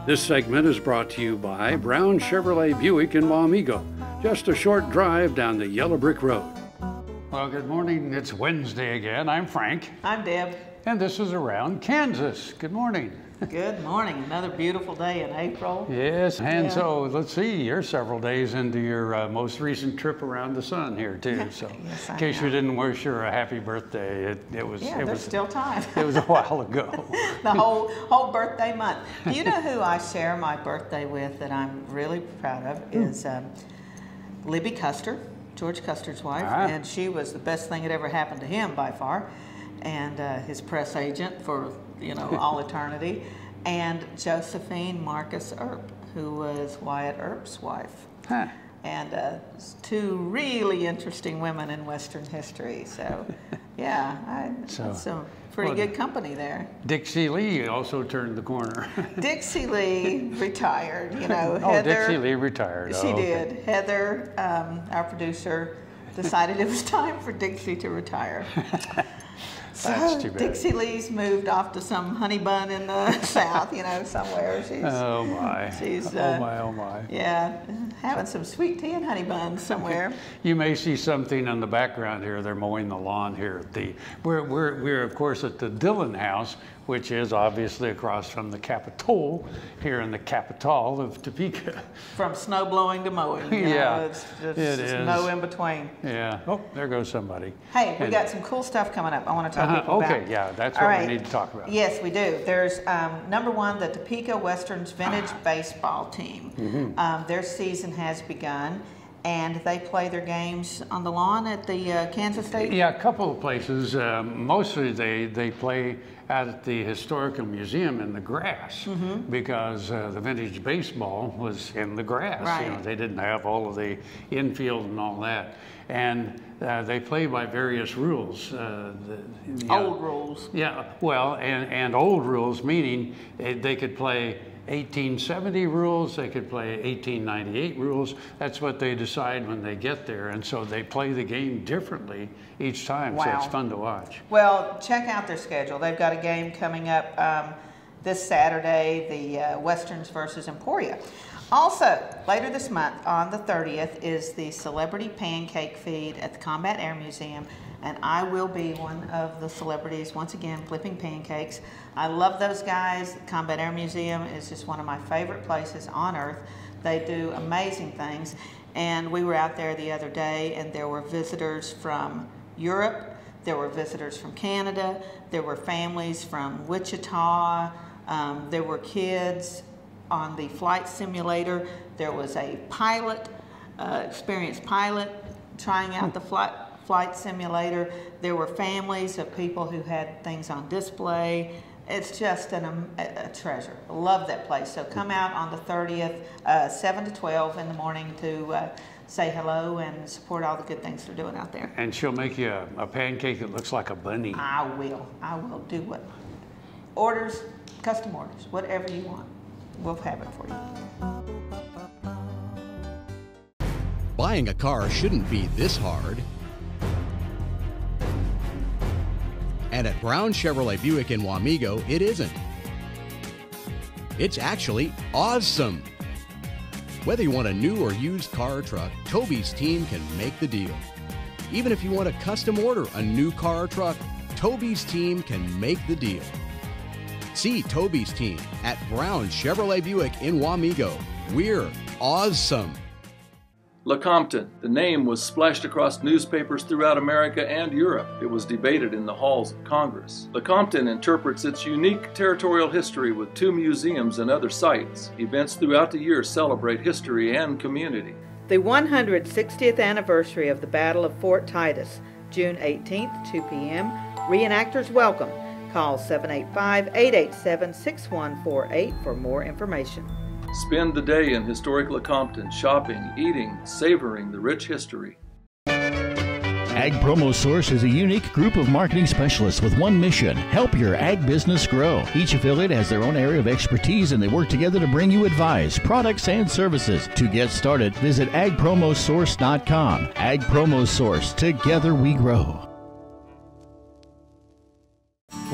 This segment is brought to you by Brown Chevrolet Buick in Wamego, just a short drive down the yellow brick road. Well, good morning. It's Wednesday again. I'm Frank. I'm Deb. And this is Around Kansas. Good morning. Good morning. Another beautiful day in April. Yes, and so let's see, you're several days into your most recent trip around the sun here too. So yes, in case you didn't wish her a happy birthday, it was still time. It was a while ago. The whole birthday month. Do you know who I share my birthday with that I'm really proud of is Libby Custer, George Custer's wife, and she was the best thing that ever happened to him by far, and his press agent for all eternity, and Josephine Marcus Earp, who was Wyatt Earp's wife. Huh. And two really interesting women in Western history. So, yeah, that's a pretty good company there. Dixie Lee also turned the corner. Dixie Lee retired, Oh, Heather, Dixie Lee retired. She did. Heather, our producer, decided it was time for Dixie to retire. That's too bad. Dixie Lee's moved off to some honey bun in the south, somewhere. Oh my. She's oh my. Yeah, having some sweet tea and honey buns somewhere. You may see something in the background here. They're mowing the lawn here at we're of course at the Dillon House, which is obviously across from the Capitol here in the capital of Topeka. From snow blowing to mowing. It's no in between. Yeah. Oh, there goes somebody. Hey, we got some cool stuff coming up I want to tell people about. Okay, yeah, that's what we need to talk about. Yes, we do. There's number one, the Topeka Westerns Vintage Baseball Team. Mm-hmm. Their season has begun, and they play their games on the lawn at the Kansas State? Yeah, a couple of places. Mostly they play at the Historical Museum in the grass, because the vintage baseball was in the grass. Right. They didn't have all of the infield and all that. And they play by various rules. Old rules. Yeah, well, and old rules, meaning they could play 1870 rules, they could play 1898 rules. That's what they decide when they get there, and so they play the game differently each time. Wow. So it's fun to watch. Well, check out their schedule. They've got a game coming up this Saturday, the Westerns versus Emporia. Also, later this month, on the 30th, is the Celebrity Pancake Feed at the Combat Air Museum, and I will be one of the celebrities, once again, flipping pancakes. I love those guys. The Combat Air Museum is just one of my favorite places on earth. They do amazing things, and we were out there the other day, and there were visitors from Europe, there were visitors from Canada, there were families from Wichita, there were kids on the flight simulator. There was a pilot, experienced pilot, trying out the flight simulator. There were families of people who had things on display. It's just a treasure. I love that place. So come out on the 30th, 7 to 12 in the morning to say hello and support all the good things they're doing out there. And she'll make you a pancake that looks like a bunny. I will do what? Orders, custom orders, whatever you want. We'll have it for you. Buying a car shouldn't be this hard. And at Brown Chevrolet Buick in Wamego, it isn't. It's actually awesome. Whether you want a new or used car or truck, Toby's team can make the deal. Even if you want to custom order a new car or truck, Toby's team can make the deal. See Toby's team at Brown Chevrolet Buick in Wamego. We're awesome. Lecompton. The name was splashed across newspapers throughout America and Europe. It was debated in the halls of Congress. Lecompton interprets its unique territorial history with 2 museums and other sites. Events throughout the year celebrate history and community. The 160th anniversary of the Battle of Fort Titus, June 18th, 2 p.m. Reenactors welcome. Call 785-887-6148 for more information. Spend the day in historic Lecompton, shopping, eating, savoring the rich history. Ag Promo Source is a unique group of marketing specialists with one mission: help your ag business grow. Each affiliate has their own area of expertise, and they work together to bring you advice, products, and services. To get started, visit agpromosource.com. Ag Promo Source. Together we grow.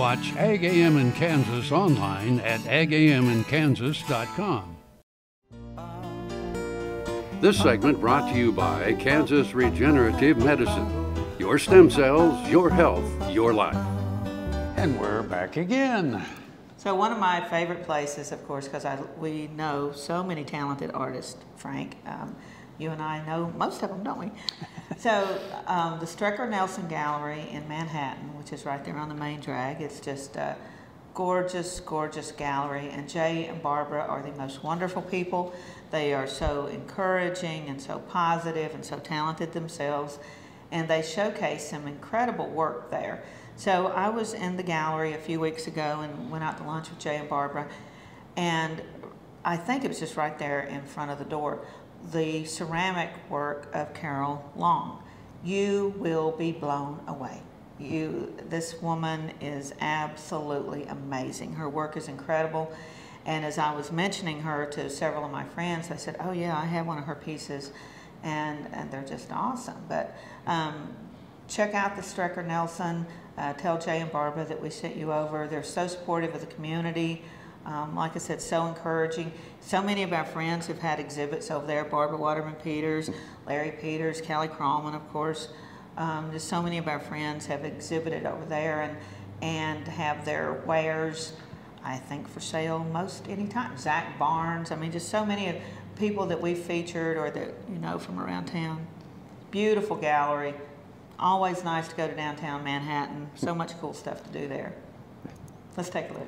Watch Ag AM in Kansas online at agaminkansas.com. This segment brought to you by Kansas Regenerative Medicine. Your stem cells, your health, your life. And we're back again. So one of my favorite places, of course, because we know so many talented artists, Frank. You and I know most of them, don't we? So the Strecker Nelson Gallery in Manhattan, which is right there on the main drag, it's just a gorgeous, gorgeous gallery. And Jay and Barbara are the most wonderful people. They are so encouraging and so positive and so talented themselves. And they showcase some incredible work there. So I was in the gallery a few weeks ago and went out to lunch with Jay and Barbara. And I think it was just right there in front of the door. The ceramic work of Carol Long. You will be blown away. This woman is absolutely amazing. Her work is incredible. And as I was mentioning her to several of my friends, they said, oh yeah, I have one of her pieces. And they're just awesome. But check out the Strecker Nelson. Tell Jay and Barbara that we sent you over. They're so supportive of the community. Like I said, so encouraging. So many of our friends have had exhibits over there. Barbara Waterman-Peters, Larry Peters, Callie Crawlman, of course. Just so many of our friends have exhibited over there and have their wares, I think, for sale most anytime. Zach Barnes, I mean, just so many of people that we featured or that you know from around town. Beautiful gallery. Always nice to go to downtown Manhattan. So much cool stuff to do there. Let's take a look.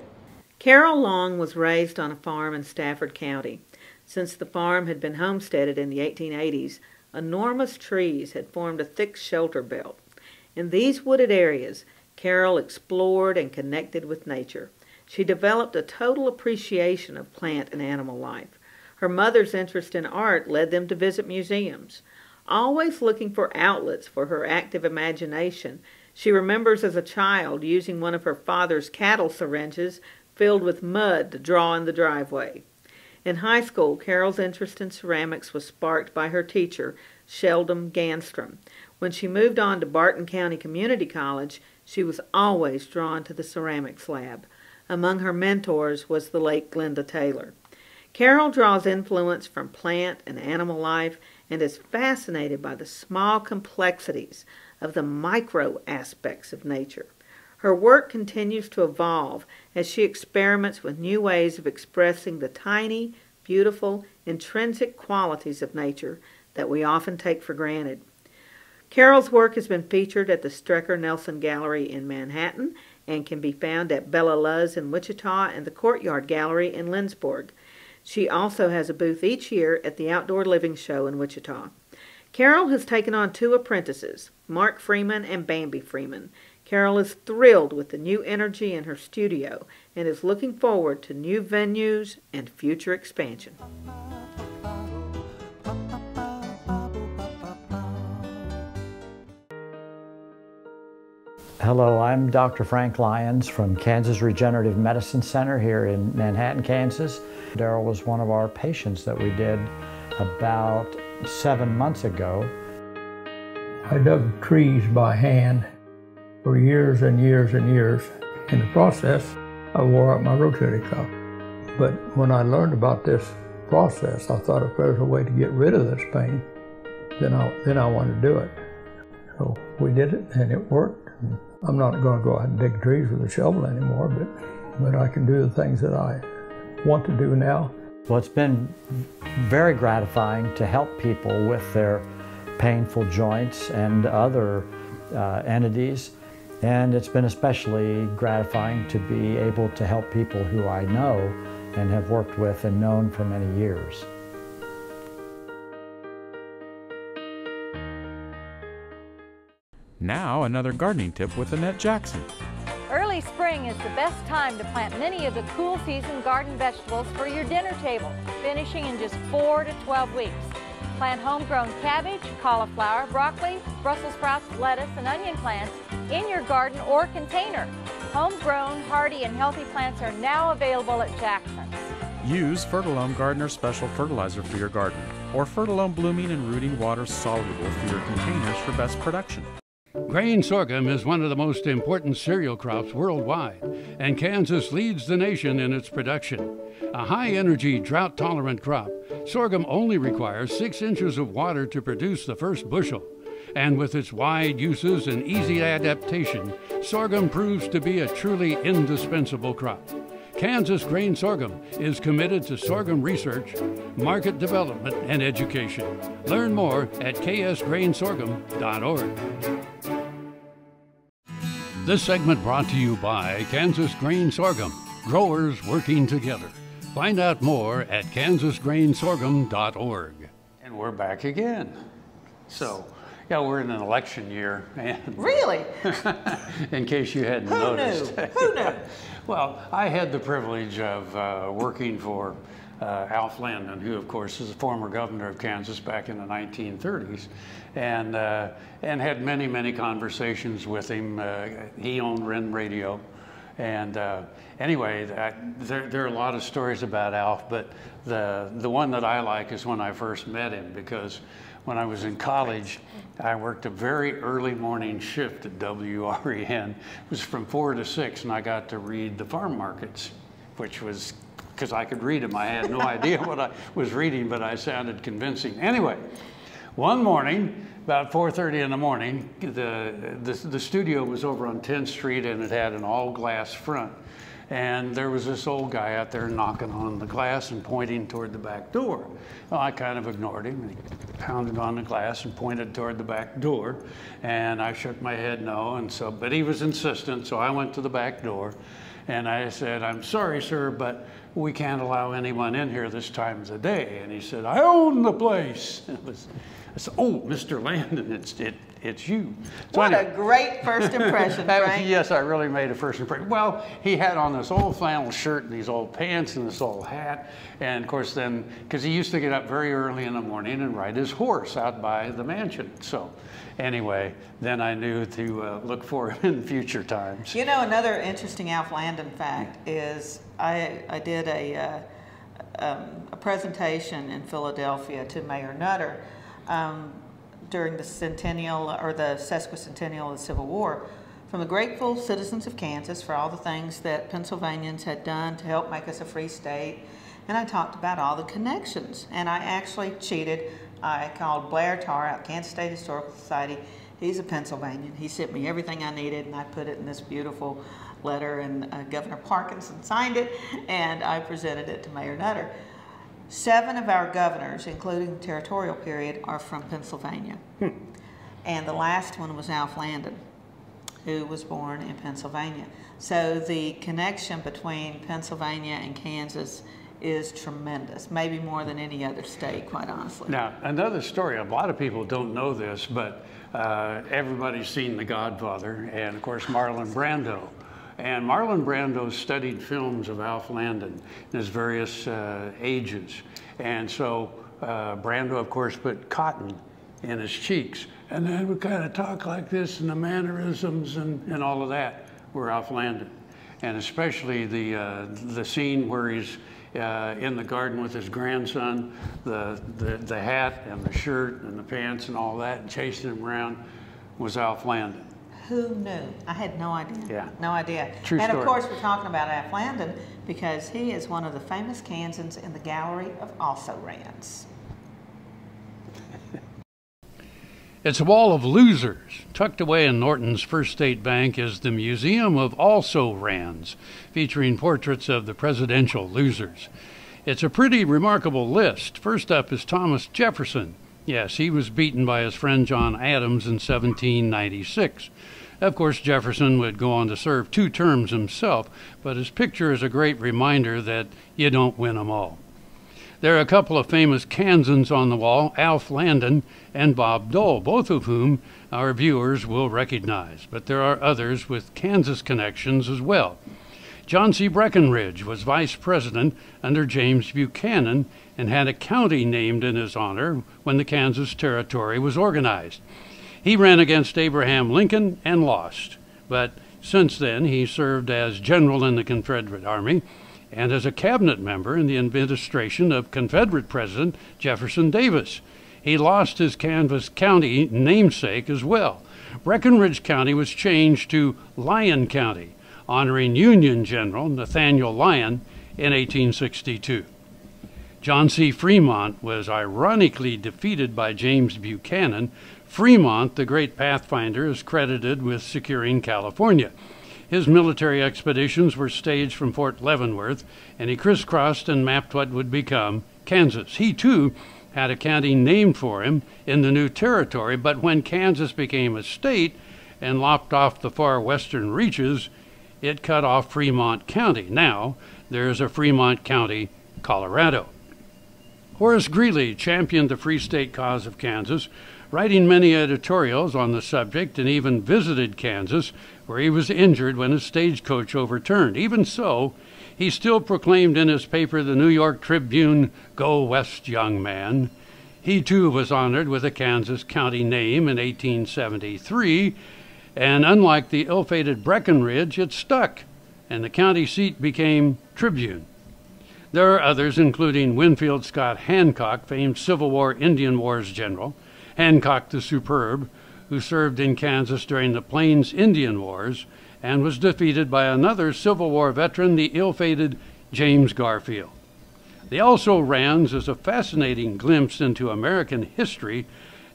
Carol Long was raised on a farm in Stafford County. Since the farm had been homesteaded in the 1880s, enormous trees had formed a thick shelter belt. In these wooded areas, Carol explored and connected with nature. She developed a total appreciation of plant and animal life. Her mother's interest in art led them to visit museums. Always looking for outlets for her active imagination, she remembers as a child using one of her father's cattle syringes filled with mud to draw in the driveway. In high school, Carol's interest in ceramics was sparked by her teacher, Sheldon Ganstrom. When she moved on to Barton County Community College, she was always drawn to the ceramics lab. Among her mentors was the late Glenda Taylor. Carol draws influence from plant and animal life and is fascinated by the small complexities of the micro aspects of nature. Her work continues to evolve as she experiments with new ways of expressing the tiny, beautiful, intrinsic qualities of nature that we often take for granted. Carol's work has been featured at the Strecker Nelson Gallery in Manhattan and can be found at Bella Luz in Wichita and the Courtyard Gallery in Lindsborg. She also has a booth each year at the Outdoor Living Show in Wichita. Carol has taken on 2 apprentices, Mark Freeman and Bambi Freeman. Carol is thrilled with the new energy in her studio and is looking forward to new venues and future expansion. Hello, I'm Dr. Frank Lyons from Kansas Regenerative Medicine Center here in Manhattan, Kansas. Daryl was one of our patients that we did about 7 months ago. I dug trees by hand for years and years and years. In the process, I wore out my rotator cuff. But when I learned about this process, I thought if there was a way to get rid of this pain, then I wanted to do it. So we did it and it worked. I'm not going to go out and dig trees with a shovel anymore, but I can do the things that I want to do now. Well, it's been very gratifying to help people with their painful joints and other entities. And it's been especially gratifying to be able to help people who I know and have worked with and known for many years. Now another gardening tip with Annette Jackson. Early spring is the best time to plant many of the cool season garden vegetables for your dinner table, finishing in just 4 to 12 weeks. Plant homegrown cabbage, cauliflower, broccoli, Brussels sprouts, lettuce, and onion plants in your garden or container. Homegrown, hardy, and healthy plants are now available at Jackson's. Use Fertilome Gardener Special Fertilizer for your garden, or Fertilome Blooming and Rooting Water Soluble for your containers for best production. Grain sorghum is one of the most important cereal crops worldwide, and Kansas leads the nation in its production. A high-energy, drought-tolerant crop, sorghum only requires 6 inches of water to produce the first bushel. And with its wide uses and easy adaptation, sorghum proves to be a truly indispensable crop. Kansas Grain Sorghum is committed to sorghum research, market development, and education. Learn more at ksgrainsorghum.org. This segment brought to you by Kansas Grain Sorghum, growers working together. Find out more at kansasgrainsorghum.org. And we're back again. So, yeah, we're in an election year. And Really? in case you hadn't Who noticed. knew? Who knew? Well, I had the privilege of working for Alf Landon, who, of course, is the former governor of Kansas back in the 1930s, and had many, many conversations with him. He owned Ren Radio. And anyway, there are a lot of stories about Alf, but the one that I like is when I first met him, because when I was in college, I worked a very early morning shift at WREN. It was from 4 to 6, and I got to read the farm markets, which was because I could read them. I had no idea what I was reading, but I sounded convincing. Anyway, one morning, about 4:30 in the morning, the studio was over on 10th Street, and it had an all-glass front. And there was this old guy out there knocking on the glass and pointing toward the back door. Well, I kind of ignored him. He pounded on the glass and pointed toward the back door. And I shook my head no. But he was insistent, so I went to the back door. And I said, "I'm sorry, sir, but we can't allow anyone in here this time of the day." And he said, "I own the place." I said, "Oh, Mr. Landon, it's you." So What anyway, a great first impression, Frank. yes, I really made a first impression. Well, he had on this old flannel shirt and these old pants and this old hat. And of course then, because he used to get up very early in the morning and ride his horse out by the mansion. So anyway, then I knew to look for him in future times. You know, another interesting Alf Landon fact is I did a presentation in Philadelphia to Mayor Nutter during the centennial or the sesquicentennial of the Civil War, from the grateful citizens of Kansas for all the things that Pennsylvanians had done to help make us a free state. And I talked about all the connections. And I actually cheated. I called Blair Tarr out, Kansas State Historical Society. He's a Pennsylvanian. He sent me everything I needed, and I put it in this beautiful letter, and Governor Parkinson signed it, and I presented it to Mayor Nutter. 7 of our governors, including the territorial period, are from Pennsylvania. And the last one was Alf Landon, who was born in Pennsylvania. So the connection between Pennsylvania and Kansas is tremendous, maybe more than any other state, quite honestly. Now, another story, a lot of people don't know this, but everybody's seen The Godfather, and of course Marlon Brando. And Marlon Brando studied films of Alf Landon in his various ages. And so Brando, of course, put cotton in his cheeks. And then would kind of talk like this, and the mannerisms and all of that were Alf Landon. And especially the scene where he's in the garden with his grandson, the hat and the shirt and the pants and all that, and chasing him around was Alf Landon. Who knew? I had no idea. Yeah. No idea. True and story. of course, we're talking about Alf Landon because he is one of the famous Kansans in the Gallery of Also-Rans. It's a wall of losers. Tucked away in Norton's First State Bank is the Museum of Also-Rans, featuring portraits of the presidential losers. It's a pretty remarkable list. First up is Thomas Jefferson. Yes, he was beaten by his friend John Adams in 1796. Of course, Jefferson would go on to serve 2 terms himself, but his picture is a great reminder that you don't win them all. There are a couple of famous Kansans on the wall, Alf Landon and Bob Dole, both of whom our viewers will recognize. But there are others with Kansas connections as well. John C. Breckinridge was vice president under James Buchanan and had a county named in his honor when the Kansas Territory was organized. He ran against Abraham Lincoln and lost, but since then he served as general in the Confederate Army and as a cabinet member in the administration of Confederate President Jefferson Davis. He lost his Kansas County namesake as well. Breckinridge County was changed to Lyon County, honoring Union General Nathaniel Lyon in 1862. John C. Fremont was ironically defeated by James Buchanan. Fremont, the great pathfinder, is credited with securing California. His military expeditions were staged from Fort Leavenworth, and he crisscrossed and mapped what would become Kansas. He, too, had a county named for him in the new territory, but when Kansas became a state and lopped off the far western reaches, it cut off Fremont County. Now, there's a Fremont County, Colorado. Horace Greeley championed the Free State cause of Kansas, writing many editorials on the subject, and even visited Kansas, where he was injured when his stagecoach overturned. Even so, he still proclaimed in his paper, the New York Tribune, "Go West, young man." He too was honored with a Kansas county name in 1873, and unlike the ill-fated Breckinridge, it stuck, and the county seat became Tribune. There are others, including Winfield Scott Hancock, famed Civil War Indian Wars general, Hancock the Superb, who served in Kansas during the Plains Indian Wars and was defeated by another Civil War veteran, the ill-fated James Garfield. The Also-Rans is a fascinating glimpse into American history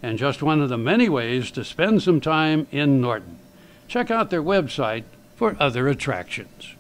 and just one of the many ways to spend some time in Norton. Check out their website for other attractions.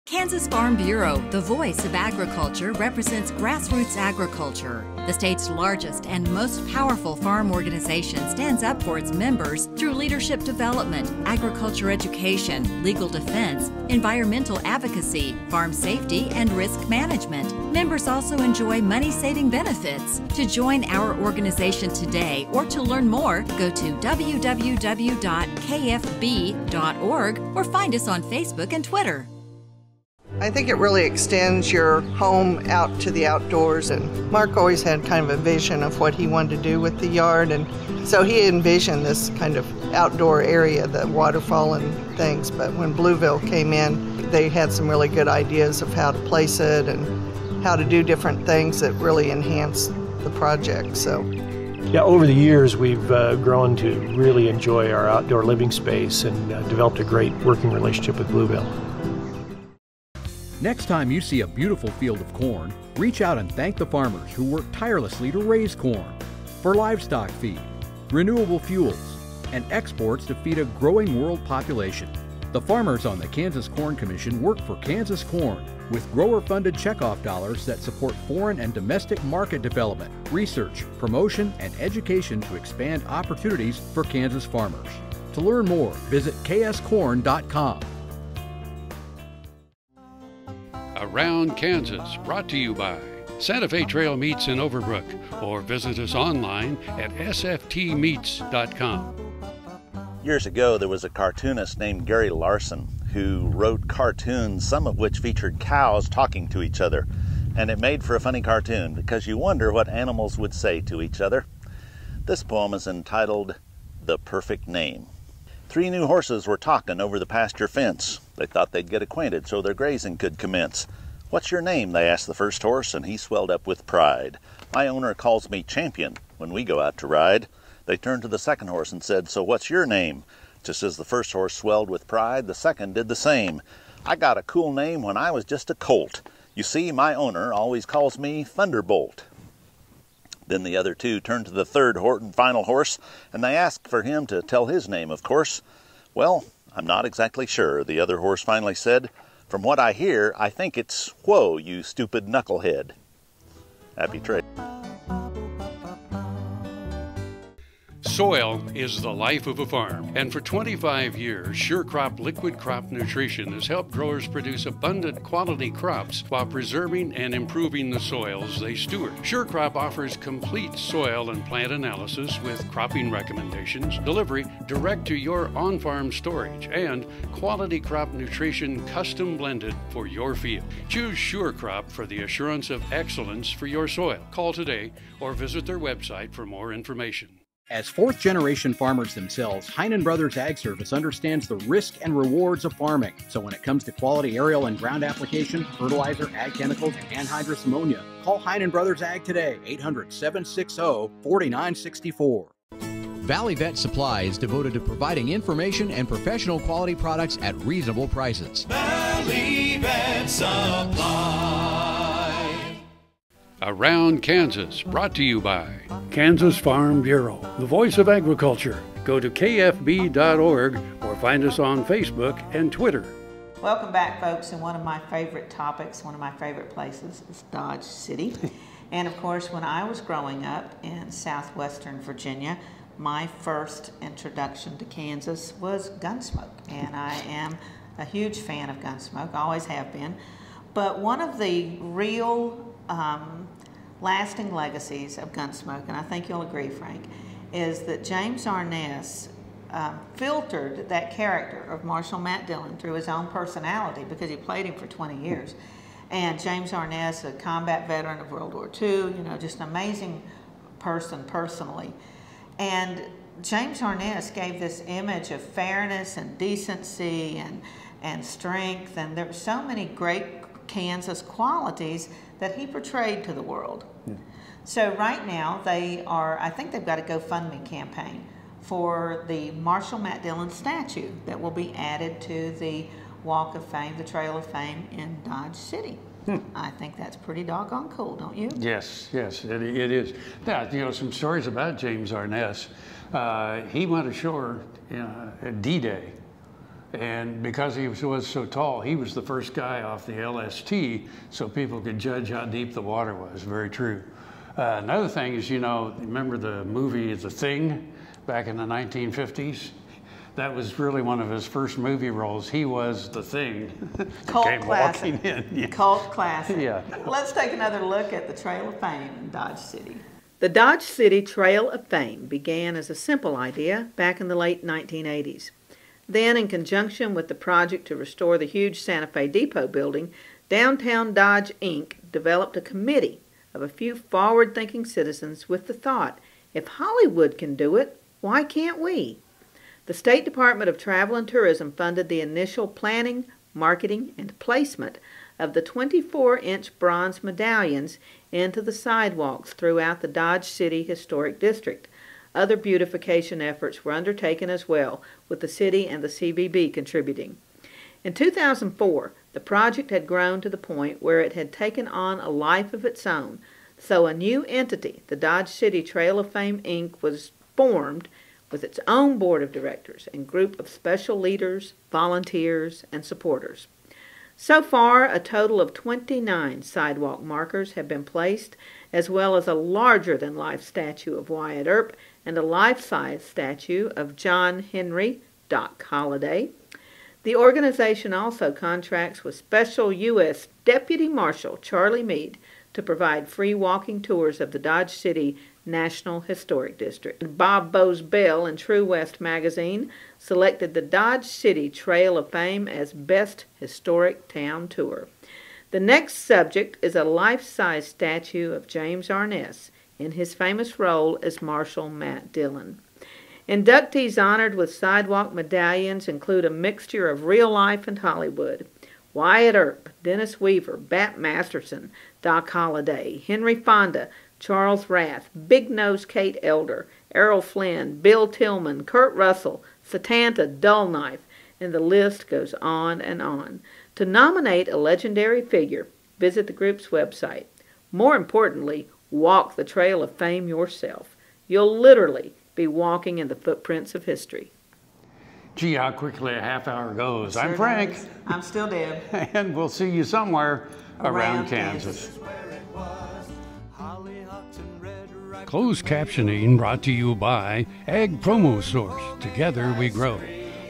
Kansas Farm Bureau, the voice of agriculture, represents grassroots agriculture. The state's largest and most powerful farm organization stands up for its members through leadership development, agriculture education, legal defense, environmental advocacy, farm safety, and risk management. Members also enjoy money-saving benefits. To join our organization today or to learn more, go to www.kfb.org or find us on Facebook and Twitter. I think it really extends your home out to the outdoors, and Mark always had kind of a vision of what he wanted to do with the yard, and so he envisioned this kind of outdoor area, the waterfall and things, but when Blueville came in, they had some really good ideas of how to place it and how to do different things that really enhanced the project. So, yeah, over the years we've grown to really enjoy our outdoor living space and developed a great working relationship with Blueville. Next time you see a beautiful field of corn, reach out and thank the farmers who work tirelessly to raise corn for livestock feed, renewable fuels, and exports to feed a growing world population. The farmers on the Kansas Corn Commission work for Kansas Corn with grower-funded checkoff dollars that support foreign and domestic market development, research, promotion, and education to expand opportunities for Kansas farmers. To learn more, visit kscorn.com. Around Kansas, brought to you by Santa Fe Trail Meats in Overbrook, or visit us online at sftmeats.com. Years ago, there was a cartoonist named Gary Larson who wrote cartoons, some of which featured cows talking to each other. And it made for a funny cartoon because you wonder what animals would say to each other. This poem is entitled The Perfect Name. 3 new horses were talking over the pasture fence. They thought they'd get acquainted so their grazing could commence. "What's your name?" they asked the first horse, and he swelled up with pride. "My owner calls me Champion when we go out to ride." They turned to the second horse and said, "So what's your name?" Just as the first horse swelled with pride, the second did the same. "I got a cool name when I was just a colt. You see, my owner always calls me Thunderbolt." Then the other two turned to the third and final horse, and they asked for him to tell his name, of course. "Well, I'm not exactly sure," the other horse finally said. "From what I hear, I think it's Whoa, you stupid knucklehead." Happy trade. Soil is the life of a farm, and for 25 years, SureCrop Liquid Crop Nutrition has helped growers produce abundant quality crops while preserving and improving the soils they steward. SureCrop offers complete soil and plant analysis with cropping recommendations, delivery direct to your on-farm storage, and quality crop nutrition custom blended for your field. Choose SureCrop for the assurance of excellence for your soil. Call today or visit their website for more information. As fourth-generation farmers themselves, Heinen Brothers Ag Service understands the risk and rewards of farming. So when it comes to quality aerial and ground application, fertilizer, ag chemicals, and anhydrous ammonia, call Heinen Brothers Ag today, 800-760-4964. Valley Vet Supply is devoted to providing information and professional quality products at reasonable prices. Valley Vet Supply. Around Kansas, brought to you by Kansas Farm Bureau, the voice of agriculture. Go to kfb.org or find us on Facebook and Twitter. Welcome back, folks, and one of my favorite topics, one of my favorite places is Dodge City. And of course, when I was growing up in southwestern Virginia, my first introduction to Kansas was Gunsmoke, and I am a huge fan of Gunsmoke, always have been. But one of the real lasting legacies of Gunsmoke, and I think you'll agree, Frank, is that James Arness filtered that character of Marshal Matt Dillon through his own personality, because he played him for 20 years. And James Arness, a combat veteran of World War II, you know, just an amazing person personally. And James Arness gave this image of fairness and decency and strength, and there were so many great Kansas qualities that he portrayed to the world. Yeah. So right now they are, I think they've got a GoFundMe campaign for the Marshal Matt Dillon statue that will be added to the Walk of Fame, the Trail of Fame in Dodge City. I think that's pretty doggone cool, don't you? Yes, yes, it is. Now, you know, some stories about James Arness. He went ashore at D-Day, and because he was so tall, he was the first guy off the LST, so people could judge how deep the water was. Very true. Another thing is, you know, remember the movie The Thing back in the 1950s? That was really one of his first movie roles. He was the Thing. Cult classic. Walking in. Yeah. Cult classic. Yeah. Let's take another look at the Trail of Fame in Dodge City. The Dodge City Trail of Fame began as a simple idea back in the late 1980s. Then, in conjunction with the project to restore the huge Santa Fe Depot building, Downtown Dodge, Inc. developed a committee of a few forward-thinking citizens with the thought, if Hollywood can do it, why can't we? The State Department of Travel and Tourism funded the initial planning, marketing, and placement of the 24-inch bronze medallions into the sidewalks throughout the Dodge City Historic District. Other beautification efforts were undertaken as well, with the city and the CVB contributing. In 2004, the project had grown to the point where it had taken on a life of its own, so a new entity, the Dodge City Trail of Fame, Inc., was formed with its own board of directors and group of special leaders, volunteers, and supporters. So far, a total of 29 sidewalk markers have been placed, as well as a larger-than-life statue of Wyatt Earp and a life-size statue of John Henry Doc Holliday. The organization also contracts with Special U.S. Deputy Marshal Charlie Meade to provide free walking tours of the Dodge City National Historic District. Bob Bose Bell in True West magazine selected the Dodge City Trail of Fame as Best Historic Town Tour. The next subject is a life-size statue of James Arness in his famous role as Marshal Matt Dillon. Inductees honored with sidewalk medallions include a mixture of real life and Hollywood. Wyatt Earp, Dennis Weaver, Bat Masterson, Doc Holliday, Henry Fonda, Charles Rath, Big Nose Kate Elder, Errol Flynn, Bill Tillman, Kurt Russell, Satanta Dullknife, and the list goes on and on. To nominate a legendary figure, visit the group's website. More importantly, walk the Trail of Fame yourself. You'll literally be walking in the footprints of history. Gee, how quickly a half hour goes. Sure I'm Frank. Does. I'm still Deb. And we'll see you somewhere around Kansas. Closed captioning brought to you by Ag Promo Source. Together we grow.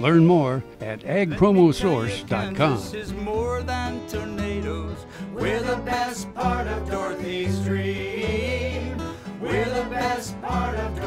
Learn more at agpromosource.com. Is more than tornadoes. We're the best part of Dorothy Stream. We're the best part of